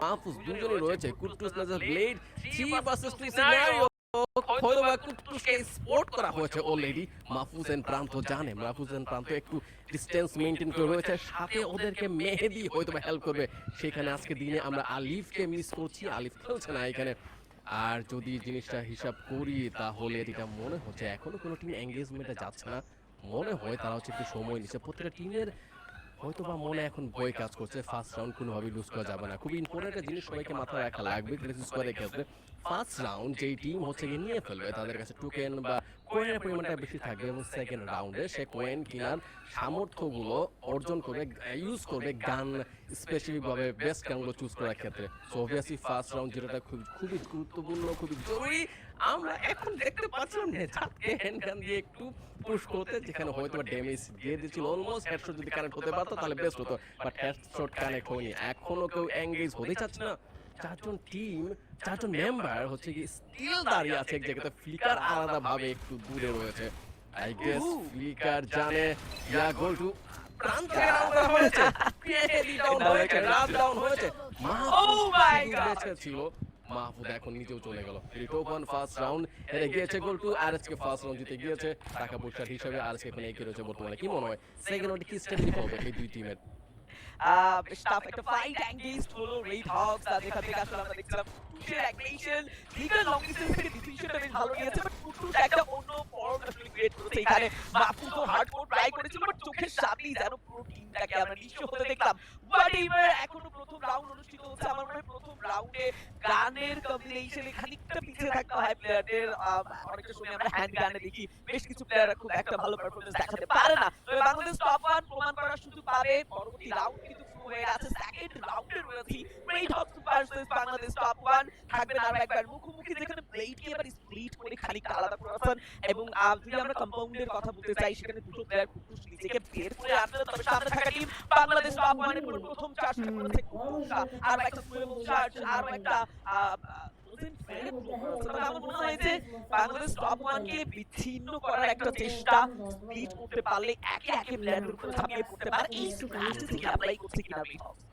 মাহফুজ দুজনই রয়েছে। কুট্টুস নাজার blade 3 versus 2 scenario. হয়তোবা কুট্টুসকে স্পট করা হয়েছে অলরেডি। মাহফুজ এন্ড প্রান্ত জানে মাহফুজ এন্ড প্রান্ত একটু ডিস্টেন্স মেইনটেইন করে রয়েছে, সাথে ওদেরকে মেহেদি হয়তোবা হেল্প করবে। সেখানে আজকে দিনে আমরা আলিফকে মিস করছি, আলিফ খেলছে না এখানে। আর যদি জিনিসটা হিসাব করি তাহলে এটা মনে হচ্ছে এখনো কোনো টিম এঙ্গেজমেন্টে যাচ্ছে না। মনে হয় তারা হচ্ছে একটু সময় নিচ্ছে। প্রত্যেকটা টিমের হয়তোবা মনে এখন ভয় কাজ করছে, ফার্স্ট রাউন্ড কোনোভাবেই লুজ করা যাবে না। খুব ইম্পর্টেন্ট একটা জিনিস সবাইকে মাথায় রাখা লাগবে ক্রিসিস স্কোয়ারের ক্ষেত্রে। ফার্স্ট রাউন্ড যেই টিম হচ্ছে গিয়ে নিয়ে ফেলবে তাদের কাছে টোকেন বা কয়েনের পরিমাণটা বেশি থাকবে, এবং সেকেন্ড রাউন্ডে সে কয়েন কেনার সামর্থ্যগুলো অর্জন করবে, ইউজ করবে গান স্পেসিফিকভাবে বেস্ট গানগুলো চুজ করার ক্ষেত্রে। সো অবভিয়াসলি ফার্স্ট রাউন্ড যেটা খুবই গুরুত্বপূর্ণ, খুবই জরুরি। আমরা এখন দেখতে পাচ্ছিলাম নেজাতকে হ্যান্ডগান দিয়ে একটু পুশ করতে, যেখানে হয়তো ড্যামেজ দিয়ে দিচ্ছিল অলমোস্ট। হেডশট যদি কানেক্ট হতে পারতো তাহলে বেস্ট হতো, বাট হেডশট কানেক্ট হয়নি। এখনো কেউ এঙ্গেজ হতে চাচ্ছে না। চারজন মেম্বার হচ্ছে কি স্টিল দাঁড়িয়ে আছে এক জায়গাতে। ফ্লিকার আলাদা ভাবে একটু দূরে রয়েছে। আই গেস ফ্লিকার জানে ইয়া গোল টু প্রান্ত ডাউন হয়েছে, পিএডি ডাউন হয়েছে, রাত ডাউন হয়েছে। মাহফুজ ছিল, মাহফুজ এখন নিচেও চলে গেল। রিটোপন ফার্স্ট রাউন্ড হেরে গিয়েছে, গোল টু আরএসকে ফার্স্ট রাউন্ড জিতে গিয়েছে। টাকা পয়সার হিসাবে আরএসকে এখন এগিয়ে রয়েছে বর্তমানে। কি মনে হয় সেকেন্ড রাউন্ডে কি স্ট্র্যাটেজি হবে এই দুই টিমের? বেশ টাফ একটা ফাইট এঙ্গেজ হলো রেড হকস, আর যেখান থেকে আসলে আমরা দেখছিলাম কুটুসের অ্যাগ্রেশন লিগাল লং ডিসটেন্স থেকে ডিসিশনটা বেশ ভালো নিয়েছে, বাট কুটুস একটা অন্য ফর্ম আসলে ক্রিয়েট করেছে এখানে। মাহফুজ তো হার্ডকোর ট্রাই করেছিল, বাট চোখের সামনেই যেন পুরো টিমটাকে আমরা নিঃস্ব হতে দেখলাম। বাট এইবার এখনো প্রথম রাউন্ড অনুষ্ঠিত হচ্ছে। আমার মনে হয় প্রথম রাউন্ডে গানের কম্বিনেশনে খানিকটা পিছিয়ে থাকতে হয় প্লেয়ারদের। অনেকটা সময় আমরা হ্যান্ড গানে দেখি বেশ কিছু প্লেয়াররা খুব একটা ভালো পারফরমেন্স দেখাতে পারে না। তবে বাংলাদেশ টপ 1 প্রমাণ করার সুযোগ পাবে। পরবর্তী রাউন্ড কিন্তু শুরু হয়ে গেছে, সেকেন্ড রাউন্ডে রয়েছে red Hawks versus Bangladesh top 1। থাকবেন আরো একবার মুখোমুখি, যেখানে ব্লেডকে এবার স্প্লিট করে খানিকটা আলাদা করেছেন। এবং যদি আমরা কম্পাউন্ডের কথা বলতে চাই, সেখানে দুটো প্লেয়ার কুটুস নিজেকে বের করে আনতে, তবে সামনে থাকা টিম বাংলাদেশ টপ 1 এর প্রথম চার্জটা করেছে কুটুস, আর একটা সুয়েবল চার্জ, আর একটা আমার মনে হয় যে বাংলাদেশ টপ 1 কে বিচ্ছিন্ন করার একটা চেষ্টা স্প্লিট করতে পারলে একে একে প্লেয়ারদের উপর ঝাঁপিয়ে পড়তে পারে। এই স্ট্র্যাটেজি কি অ্যাপ্লাই করছে কিনা Red Hawks?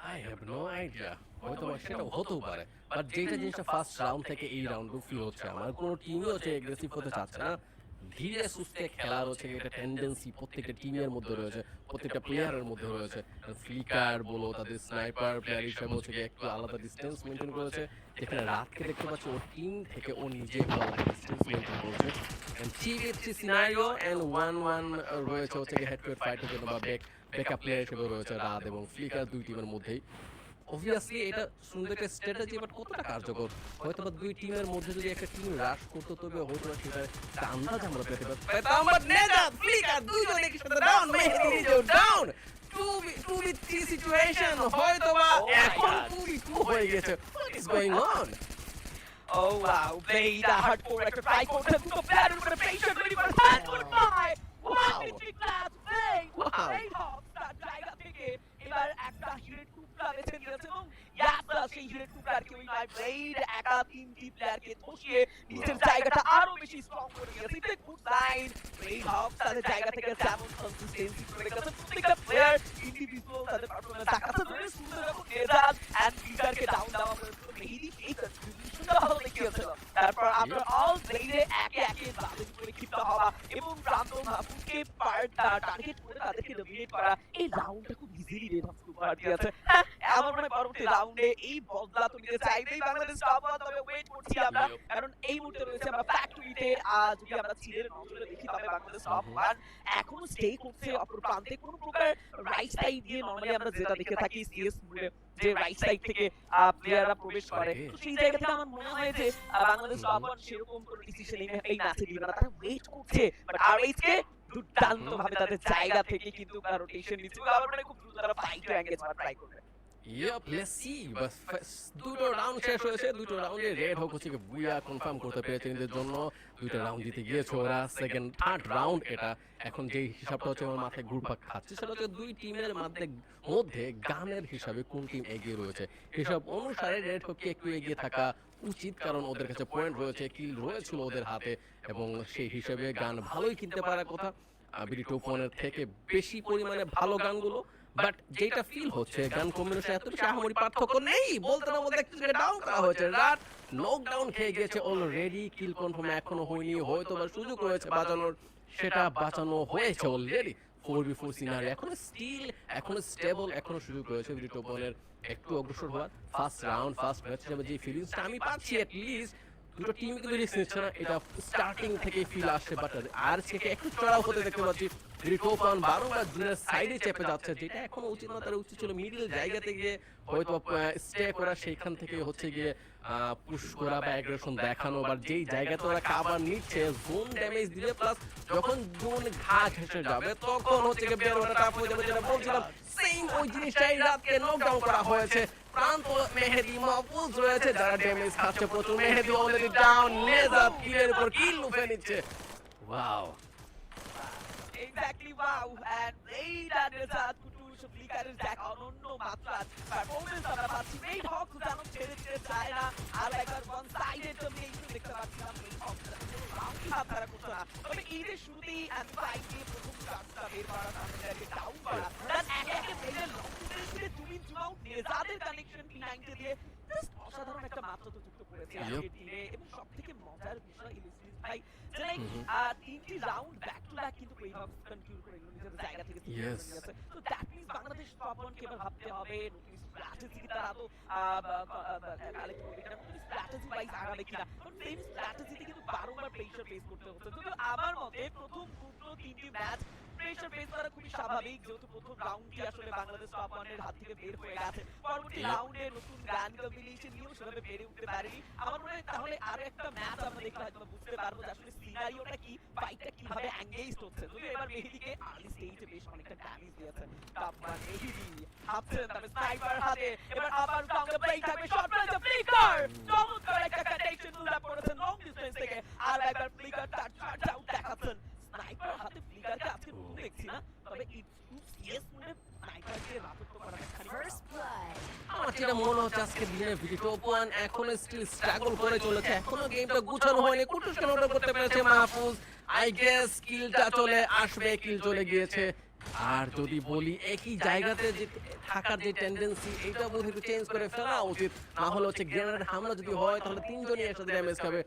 I have no idea, হয়তো সেটা হতেও পারে। বাট যেটা জিনিসটা ফার্স্ট রাউন্ড থেকে এই রাউন্ডে ফিল হচ্ছে, আমার কোনো টিমই হচ্ছে এগ্রেসিভ হতে চাচ্ছে না। ধীরে সুস্থে খেলার হচ্ছে একটা টেন্ডেন্সি প্রত্যেকটা টিমের মধ্যে রয়েছে, প্রত্যেকটা প্লেয়ারের মধ্যে রয়েছে। ফ্লিকার বলো, তাদের স্নাইপার প্লেয়ার হিসেবে হচ্ছে একটু আলাদা ডিস্টেন্স মেনটেন করেছে। যেখানে রাতকে দেখতে পাচ্ছি ওর টিম থেকে ও নিজে একটু আলাদা ডিস্টেন্স মেনটেন করেছে। এন্ড 3v3 সিনারিও এন্ড 1-1 রয়েছে হচ্ছে হেড টু হেড ফাইটের জন্য, বা ব্যাকআপ প্লেয়ার হিসেবে রয়েছে রাত এবং ফ্লিকার দুই টিমের মধ্যেই। অবভিয়াসলি এটা সুন্দর একটা স্ট্র্যাটেজি, বাট কতটা কার্যকর হয়তো বা দুই টিমের মধ্যে যদি একটা টিম রাশ করতে, তবে হয়তো সেটা একটা আন্দাজ আমরা পেতে পারতাম। বাট নেজাত ফ্লিকার দুইজন একসাথে ডাউন, মেহেদি নিজেও ডাউন। 2v3 সিচুয়েশন হয়তো বা এখন 2v2 হয়ে গেছে। What is going on? Oh wow, Blade hardcore একটা ট্রাই করছে, দুটো প্লেয়ার উপরে পেশেন্ট রেডি করে hand goodbye. What did you class Blade? Blade Hawks তার জায়গা থেকে এবার একটা হিরের টুকরা বেছে নিয়েছে, এবং ইয়াসা সেই হিরের টুকরাকে ওই মাই ব্লেড একা তিনটি প্লেয়ারকে ধসিয়ে নিজের জায়গাটা আরো বেশি স্ট্রং করে দিয়েছে। এটা গুড সাইন। ব্লেড হকস তাদের জায়গা থেকে যেমন কনসিস্টেন্সি করে রেখেছে, প্রত্যেকটা প্লেয়ার ইন্ডিভিজুয়াল তাদের পারফরম্যান্স দেখাচ্ছে ভেরি সুন্দর, এবং নেজাত এন্ড ফ্লিকারকে ডাউন দেওয়া হয়েছিল। মেহেদি এই কন্ট্রিবিউশনটা ভালো দেখিয়েছিল। তারপর আফটার অল ব্লেডে একে একে তাদের উপরে ক্ষিপ্ত হওয়া এবং প্রান্ত মাহফুজকে টার্গেট করে তাদেরকে ডমিনেট করা, এই রাউন্ডটা খুব ইজিলি রেড হকস উপহার দিয়েছে। আমার মনে হয় পরবর্তী রাউন্ডে এই বদলা তো নিতে চাইবেই বাংলাদেশ টপ 1, তবে ওয়েট করছি আমরা, কারণ এই মুহূর্তে রয়েছে আমরা ফ্যাক্টরিতে। যদি আমরা চিলের নজরে দেখি, তবে বাংলাদেশ টপ 1 এখনো স্টে করছে অপর প্রান্তে। কোন প্রকার রাইট সাইড দিয়ে নরমালি আমরা যেটা দেখে থাকি সিএস মুডে, যে রাইট সাইড থেকে প্লেয়াররা প্রবেশ করে, তো সেই জায়গা থেকে আমার মনে হয় যে বাংলাদেশ টপ 1 সেরকম কোনো ডিসিশন এই ম্যাচে দিবে না, তারা ওয়েট করছে। বাট আরএইচ কে দুর্দান্ত ভাবে তাদের জায়গা থেকে কিন্তু রোটেশন নিচ্ছে, আমার মনে হয় খুব দ্রুত তারা ফাইটে এঙ্গেজ হওয়ার ট্রাই করবে। ইয়েপ, লেটস সি। বাস দুটো রাউন্ড শেষ হয়েছে, দুটো রাউন্ডে রেড হক হচ্ছে বুয়া কনফার্ম করতে পেরেছে নিজেদের জন্য। দুটো রাউন্ড জিতে গিয়েছে ওরা। সেকেন্ড থার্ড রাউন্ড এটা এখন যে হিসাবটা হচ্ছে আমার মাথায় ঘুরপাক খাচ্ছে, সেটা হচ্ছে দুই টিমের মধ্যে গানের হিসাবে কোন টিম এগিয়ে রয়েছে। হিসাব অনুসারে রেড হককে একটু এগিয়ে থাকা উচিত, কারণ ওদের কাছে পয়েন্ট রয়েছে, কিল রয়েছিল ওদের হাতে, এবং সেই হিসেবে গান ভালোই কিনতে পারার কথা। বিডি টোপনের থেকে বেশি পরিমাণে ভালো গানগুলো বাট যেটা ফিল হচ্ছে গান কম্বিনেশন এত বেশি আহামরি পার্থক্য নেই, বলতে না বলতে একটু ডাউন করা হয়েছে। রাত নকডাউন খেয়ে গেছে অলরেডি, কিল কনফার্ম এখনো হয়নি, হয়তো বা সুযোগ রয়েছে বাঁচানোর, সেটা বাঁচানো হয়েছে অলরেডি। 4v4 সিনারি এখনো স্টিল, এখনো স্টেবল, এখনো সুযোগ রয়েছে ব্রিটোপনের একটু অগ্রসর হওয়ার। ফার্স্ট রাউন্ড ফার্স্ট ম্যাচ হিসেবে যে ফিলিংসটা আমি পাচ্ছি এট লিস্ট, দুটো টিম কিন্তু রিস্ক নিচ্ছে না, এটা স্টার্টিং থেকে ফিল আসছে। বাট আর থেকে একটু চড়াও হতে দেখতে পাচ্ছি। ব্রিটোপন বারবার জুনের সাইডে চেপে যাচ্ছে, যেটা এখন উচিত না, তার উচিত ছিল মিডল জায়গাতে গিয়ে হয়তো স্টে করা, সেইখান থেকে হচ্ছে গিয়ে পুশ করা বা অ্যাগ্রেশন দেখানো। বা যেই জায়গাতে ওরা কাভার নিচ্ছে, জোন ড্যামেজ দিলে প্লাস যখন জোন ঘা ঘেসে যাবে তখন হচ্ছে গিয়ে বের হওয়াটা টাফ হয়ে যাবে, যেটা বলছিলাম। সেম ওই জিনিসটাই রাতকে নকডাউন করা হয়েছে। প্রান্ত মেহেদি মাহফুজ রয়েছে যারা ড্যামেজ খাচ্ছে প্রচুর। মেহেদি অলরেডি ডাউন, নেজাত কিলের উপর কিল লুফে নিচ্ছে। Wow, Exactly, wow. And এইটা নেজাত কুটুস ফ্লিকারের দেখা অনন্য মাত্রার পারফরম্যান্স আমরা পাচ্ছি। মেইন হক যেন ছেড়ে দিতে চায় না, আর একবার ওয়ান সাইডেড ডমিনেশন দেখতে পাচ্ছিলাম মেইন হক রাউন্ডটি হাত ধরা করছে না। তবে এই যে শুরুতেই এন্ড ফাইট দিয়ে প্রথম চার্জটা বের করা, তাদেরকে ডাউন করা, দেন একে একে মেইনের লং ডিস্টেন্সে জুমিন জুম আউট নেজাদের কানেকশন P90 দিয়ে জাস্ট অসাধারণ একটা মাত্রা তো যুক্ত করেছে আজকের টিমে। এবং সবথেকে মজার বিষয় ইলিসিস ভাই যে তিনটি রাউন্ড ব্যাক টু ব্যাক কিন্তু প্লেহফস কন্টিনিউ করে নিজের জায়গা থেকে নিয়েছে। তো দ্যাট মিন্স বাংলাদেশ টপ 1 কে এবার ভাবতে হবে নতুন স্ট্র্যাটেজি কি তারা তো কালেক্ট করবে কিনা, নতুন স্ট্র্যাটেজি ওয়াইজ আগাবে কিনা, কারণ সেম স্ট্র্যাটেজিতে কিন্তু বারবার প্রেসার ফেস করতে হচ্ছে। তো আমার মতে প্রথম দুটো তিনটি ম্যাচ প্রেসার ফেস করা খুবই স্বাভাবিক, যেহেতু প্রথম রাউন্ডটি আসলে বাংলাদেশ টপ 1 এর হাত থেকে বের হয়ে গেছে। পরবর্তী রাউন্ডে নতুন গান কম্বিনেশন নিয়েও সেভাবে বেড়ে উঠতে পারেনি। আমার মনে হয় তাহলে আরো একটা ম্যাচ আমরা দেখলে হয়তো বুঝতে পারবো যে আসলে সিনারিওটা কি, ফাইটটা কিভাবে এঙ্গেজড হচ্ছে। যদিও এবার মেহেদিকে আর্লি স্টেজে বেশ অনেকটা ড্যামেজ দিয়েছেন কাপমান মেহেদি। হাফছেন তবে স্নাইপার হাতে, এবার আবার ডাউন দ্য ব্রেক থাকবে, শট রয়েছে ফ্লিকার, চমৎকার একটা কানেকশন তুলে পড়েছেন লং ডিসটেন্স থেকে। আর একবার ফ্লিকার তার শাট আউট দেখাচ্ছেন। স্নাইপার হাতে ফ্লিকারকে আজকে নতুন দেখছি না, তবে ইটস টু সিএস মোডে স্নাইপারকে রাজত্ব করা খালি ফার্স্ট ব্লাড। আমার যেটা মনে হচ্ছে আজকে দিনে ব্রিটোপন এখনো স্টিল স্ট্রাগল করে চলেছে, এখনো গেমটা গুছানো হয়নি। কুটুসকে নোট করতে পেরেছে মাহফুজ, আই গেস কিলটা চলে আসবে, কিল চলে গিয়েছে। আর যদি বলি একই জায়গাতে যে থাকার যে টেন্ডেন্সি, এটা বোধহয় একটু চেঞ্জ করে ফেলা উচিত, না হলে হচ্ছে গ্রেনেড হামলা যদি হয় তাহলে তিনজনই একসাথে ড্যামেজ খাবে,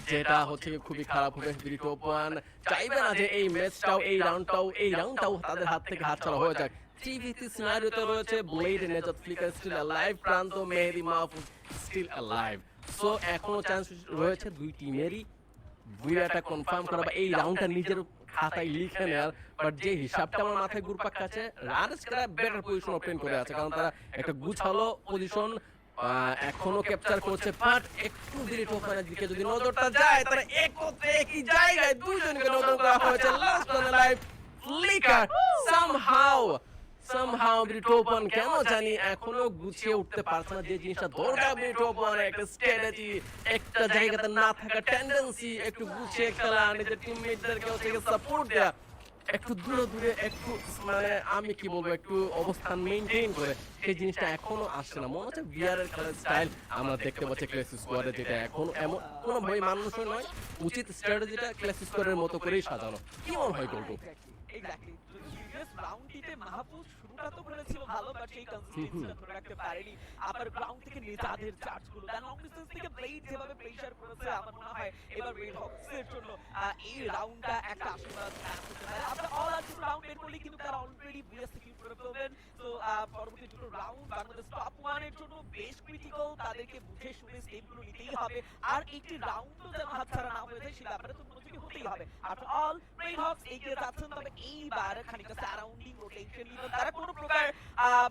যেটা হচ্ছে খুবই খারাপ হবে। ব্রিটোপন চাইবে না যে এই ম্যাচটাও, এই রাউন্ডটাও তাদের হাত থেকে হাতছাড়া হয়ে যাক। 3v3 সিনারিওতে রয়েছে ব্লেড, নেজাত, ফ্লিকার স্টিল অ্যালাইভ, প্রান্ত, মেহেদি মাহফুজ স্টিল অ্যালাইভ। সো এখনো চান্স রয়েছে দুই টিমেরই বুয়াটা কনফার্ম করা বা এই রাউন্ডটা নিজের খাতায় লিখে নেওয়ার। বাট যে হিসাবটা আমার মাথায় ঘুরপাক খাচ্ছে, রানসরা বেটার পজিশন অবটেন করে আছে, কারণ তারা একটা গুছালো পজিশন এখনো ক্যাপচার করছে। বাট একটু ব্রিটোপনের দিকে যদি নজরটা যায়, তারা একত্রে একই জায়গায় দুইজনকে নজর করা হয়েছে। Last on life flicker somehow ব্রিটোপন কেন জানি এখনো গুছিয়ে উঠতে পারছে না যে জিনিসটা দরকার ব্রিটোপনের, একটা স্ট্র্যাটেজি, একটা জায়গাতে না থাকা টেন্ডেন্সি, একটু গুছিয়ে খেলা, নিজের টিমমেটদেরকে হচ্ছে সাপোর্ট দেয়া, একটু দূরে একটু মানে আমি কি বলবো একটু অবস্থান মেইনটেইন করে, সেই জিনিসটা এখনো আসছে না। মনে হচ্ছে বিআর এর খেলার স্টাইল আমরা দেখতে পাচ্ছি ক্লাস স্কোয়াডে, যেটা এখনো এমন কোনো ভয় মানুষই নয়, উচিত স্ট্র্যাটেজিটা ক্লাস স্কোয়াডের মতো করেই সাজানো। কি মনে হয় গল্প? এক্স্যাক্টলি প্রিভিয়াস রাউন্ডটিতে মাহফুজ শুরুটা তো করেছিল ভালো, বাট সেই কনসিস্টেন্সিটা ধরে রাখতে পারেনি। আবার গ্রাউন্ড থেকে নেজাদের চার্জগুলো, দেন লং ডিসটেন্স থেকে ব্লেড যেভাবে প্রেসার করেছে, আমার মনে হয় এবার রেড হকসের জন্য এই রাউন্ডটা একটা আশীর্বাদ হতে পারে। আমরা অল আর দুটো রাউন্ড বের করলে কিন্তু তারা অলরেডি বুয়া সিকিউর করে ফেলবেন। তো পরবর্তী দুটো রাউন্ড বাংলাদেশ টপ 1 এর জন্য বেশ ক্রিটিক্যাল, তাদেরকে বুঝে শুনে স্টেপগুলো নিতেই হবে। আর একটি রাউন্ডও যেন হাতছাড়া না হয়ে যায়, সে ব্যাপারে তো মনোযোগী হতেই হবে। আফটার অল রেড হকস এগিয়ে যাচ্ছেন, তবে এইবার খানিকটা সারাউন্ডিং রোটেশন নিয়ে তারা কোনো প্রকার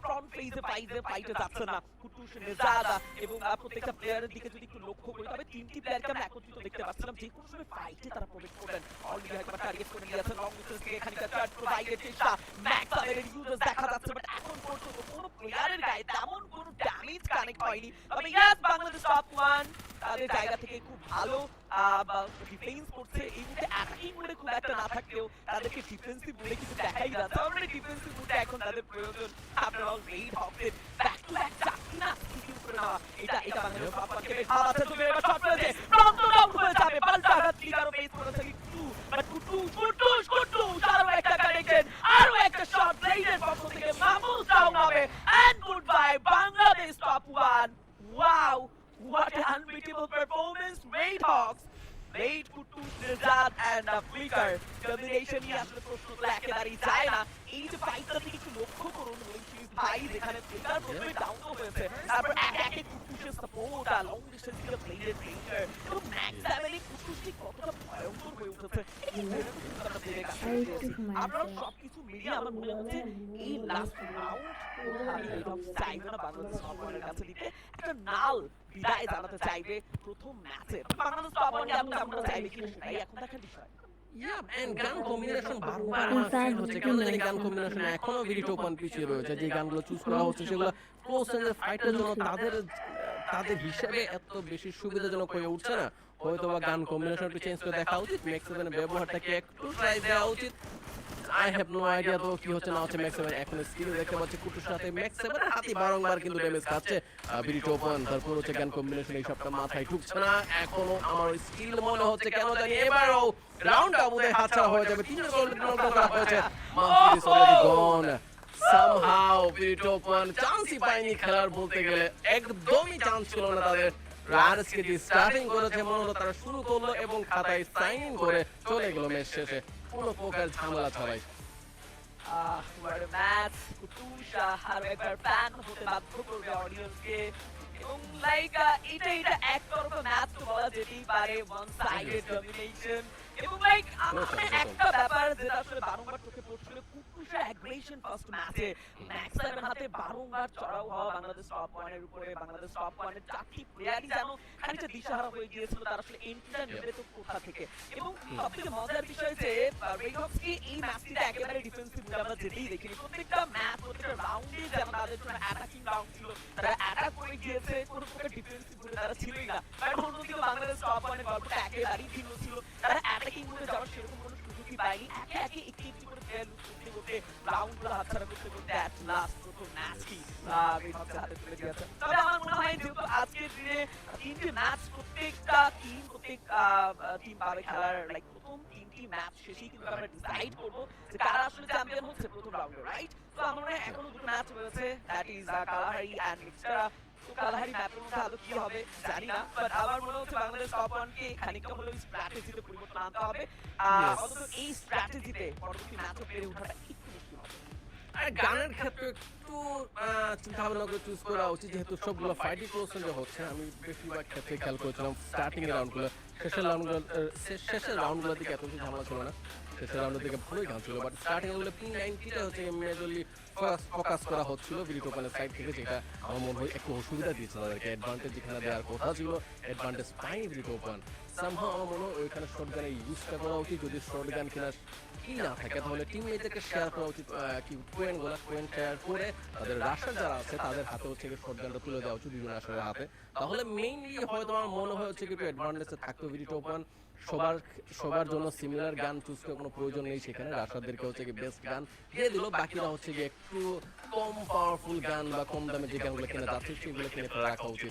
ফ্রন্ট ফেজে ফাইটে যাচ্ছে না। কুটুস, নেজাদা এবং প্রত্যেকটা প্লেয়ারের দিকে যদি একটু লক্ষ্য করি, তবে তিনটি প্লেয়ারকে আমরা একত্রিত দেখতে পাচ্ছিলাম, যে কোনো সময় ফাইটে তারা প্রবেশ করবেন। অলরেডি হয়তো টার্গেট করে নিয়েছেন লং ডিসটেন্স থেকে, খানিকটা চার্জ প্রোভাইডের চেষ্টা, ম্যাক্স তাদের ইউজার্স দেখা যাচ্ছে, বাট এখন পর্যন্ত কোনো প্লেয়ারের গায়ে তেমন কোনো ড্যামেজ কানেক্ট হয়নি। তবে ইয়াস বাংলাদেশ টপ 1 তাদের জায়গা থেকে খুব ভালো ডিফেন্স করছে। এই মুহূর্তে অ্যাটাকিং মোডে খুব একটা না থাকলেও তাদেরকে ডিফেন্সিভ মোডে কিছু দেখাই যাচ্ছে। অলরেডি ডিফেন্সিভ মোডে এখন তাদের প্রয়োজন। আফটার অল রেড হকসের ব্যাক টু ব্যাক চাকরি না সিকিউর করে নেওয়া, এটা বাংলাদেশ টপ 1 কে বেশ ভালো আছে। তবে এবার শট রয়েছে, প্রম্পট ডাউন হয়ে যাবে, পাল্টা আঘাত ফ্লিকারও ফেস করেছে কিন্তু, বাট কুটুস আরো একটা কানেকশন, আরো একটা শট ব্লেডের পক্ষ থেকে মাহমুদ ডাউন হবে and goodbye Bangladesh top 1 wow what an unbeatable performance Red Hawks Blade Kutus নির্জাত and a flicker domination নিয়ে আসলে প্রশ্ন তো একেবারেই যায় না এই যে ফাইটটা থেকে একটু লক্ষ্য করুন মৈত্রীর ভাই যেখানে ফ্লিকার প্রথমে ডাউন হয়েছে তারপর একে একে কুটুসের সাপোর্ট আর লং ডিস্টেন্স থেকে ব্লেডের ফ্লিকার এবং ম্যাক্স লেভেলে কুটুসটি কতটা ভয়ঙ্কর হয়ে উঠেছে আপনারা সবকিছু মিলিয়ে আমার মনে হচ্ছে এই লাস্ট রাউন্ড চাইবে না বাংলাদেশ সফরের কাছে দিতে একটা নাল বিদায় জানাতে চাইবে প্রথম ম্যাচে বাংলাদেশ সফরকে আমরা চাইবে কিনা সেটাই এখন দেখার বিষয় এন্ড গান কম্বিনেশন বারবার আমার ফিল হচ্ছে কেন জানি গান কম্বিনেশন এখনো ভিডিও ওপেন পিছিয়ে রয়েছে যে গানগুলো চুজ করা হচ্ছে সেগুলো ক্লোজ রেঞ্জের ফাইটের জন্য তাদের হিসাবে এত বেশি সুবিধাজনক হয়ে উঠছে না হয়তো বা গান কম্বিনেশন একটু চেঞ্জ করে দেখা উচিত ম্যাক্স সেভেনের ব্যবহারটাকে একটু ট্রাই দেওয়া উচিত আই হ্যাভ নো আইডিয়া তো কি হচ্ছে না হচ্ছে ম্যাক্স সেভেন এখন স্কিল দেখতে পাচ্ছি কুটুর সাথে ম্যাক্স সেভেন হাতি বারংবার কিন্তু ড্যামেজ খাচ্ছে ভিডিও ওপেন তারপর হচ্ছে গান কম্বিনেশন এই সবটা মাথায় ঢুকছে না এখনো আমার স্কিল মনে হচ্ছে কেন জানি এবারও রাউন্ডটা বোধহয় হাতছাড়া হয়ে যাবে তিনজন অলরেডি নক করা হয়েছে Mahfuz is already gone somehow video open চান্সই পায়নি খেলার বলতে গেলে একদমই চান্স ছিল না তাদের রানসকে দিয়ে স্টার্টিং করেছে মনে হলো তারা শুরু করলো এবং খাতায় সাইন ইন করে চলে গেল ম্যাচ শেষে কোনো প্রকার ঝামেলা ছাড়াই what a match কুটুসা আর একবার ফ্যান হতে বাধ্য করবে অডিয়েন্সকে এবং লাইক এটা একতরফা ম্যাচ তো বলা যেতেই পারে ওয়ান সাইডেড ডমিনেশন এবং লাইক একটা ব্যাপার যেটা আসলে বারংবার চোখে পড়ছিল কুটুসা অ্যাগ্রেশন ফার্স্ট ম্যাচে ম্যাক্স সেভেন হাতে বারংবার চড়াও হওয়া বাংলাদেশ টপ ওয়ানের উপরে বাংলাদেশ টপ ওয়ানের চারটি প্লেয়ারই জানো খানিকটা দিশাহারা হয়ে গিয়েছিল তারা আসলে এন্ট্রিটা নেবে তো কোথা থেকে এবং সবথেকে মজার বিষয় যে রেড হকসকে এই ম্যাচটিতে একেবারে ডিফেন্সিভ মুডে আমরা যেতেই দেখিনি প্রত্যেকটা ম্যাচ প্রত্যেকটা রাউন্ডে যেমন তাদের জন্য অ্যাটাকিং রাউন্ড ছিল তারা অ্যাটাক করে গিয়েছে কোনো প্রকার ডিফেন্সিভ মুডে তারা ছিলই না বাট অন্যদিকে বাংলাদেশ টপ ওয়ানের গল্পটা একেবারেই ভিন্ন ছিল তারা অ্যাটাকিং মুডে যাওয়ার সেরকম কোনো সুযোগই পায়নি একে একে একটি একটি করে প্লেয়ার লুট করতে করতে রাউন্ডগুলো হাতছাড়া করতে করতে অ্যাট লাস্ট প্রথম ম্যাচটি রেড হকসের হাতে তুলে দিয়েছে তবে আমার মনে হয় যেহেতু আজকের দিনে তিনটে ম্যাচ প্রত্যেকটা টিম পাবে খেলার লাইক প্রথম তিনটি ম্যাচ শেষেই কিন্তু আমরা ডিসাইড করবো যে কারা আসলে চ্যাম্পিয়ন হচ্ছে প্রথম রাউন্ডে রাইট তো আমার মনে হয় এখনো দুটো ম্যাচ রয়েছে that is Kalahari and extra তো কালাহারি ম্যাপের মধ্যে আদৌ কি হবে জানি না বাট আমার মনে হচ্ছে বাংলাদেশ টপ ওয়ানকে খানিকটা হলেও স্ট্র্যাটেজিতে পরিবর্তন আনতে হবে অন্তত এই স্ট্র্যাটেজিতে পরবর্তী ম্যাচও পেরে ওঠাটা একটু মুশকিল হবে আর গানের ক্ষেত্রে একটু চিন্তা ভাবনা করে চুজ করা উচিত যেহেতু সবগুলো ফাইটিং ক্লোজ হচ্ছে আমি বেশিরভাগ ক্ষেত্রে খেয়াল করেছিলাম স্টার্টিং এর রাউন্ডগুলো শেষের রাউন্ডগুলোর দিকে এত বেশি ঝামেলা ছিল না শেষের রাউন্ডের দিকে ভালোই গান ছিল বাট স্টার্টিং এর P90টা হচ্ছে মেজরলি ফোকাস করা হচ্ছিল ভিডিও ওপেনের সাইড থেকে যেটা আমার মনে হয় একটু অসুবিধা দিয়েছে তাদেরকে অ্যাডভান্টেজ যেখানে দেওয়ার কথা ছিল অ্যাডভান্টেজ পায়নি ভিডিও ওপেন সামহাও আমার মনে হয় ওইখানে শর্ট গানের ইউজটা করা উচিত যদি শর্ট গান কিনা কি না থাকে তাহলে টিমমেটদেরকে শেয়ার করা উচিত কি কোয়েন শেয়ার করে তাদের রাশার যারা আছে তাদের হাতে হচ্ছে শর্ট গানটা তুলে দেওয়া উচিত দুজন রাশারের হাতে তাহলে মেইনলি হয়তো আমার মনে হয় হচ্ছে একটু অ্যাডভান্টেজে থাকতো ভিডিও ওপেন সবার জন্য সিমিলার গান চুজ করার কোনো প্রয়োজন নেই সেখানে রাশারদেরকে হচ্ছে কি বেস্ট গান দিয়ে দিল বাকিরা হচ্ছে কি একটু কম পাওয়ারফুল গান বা কম দামে যে গানগুলো কিনে যাচ্ছে সেগুলো কিনে রাখা উচিত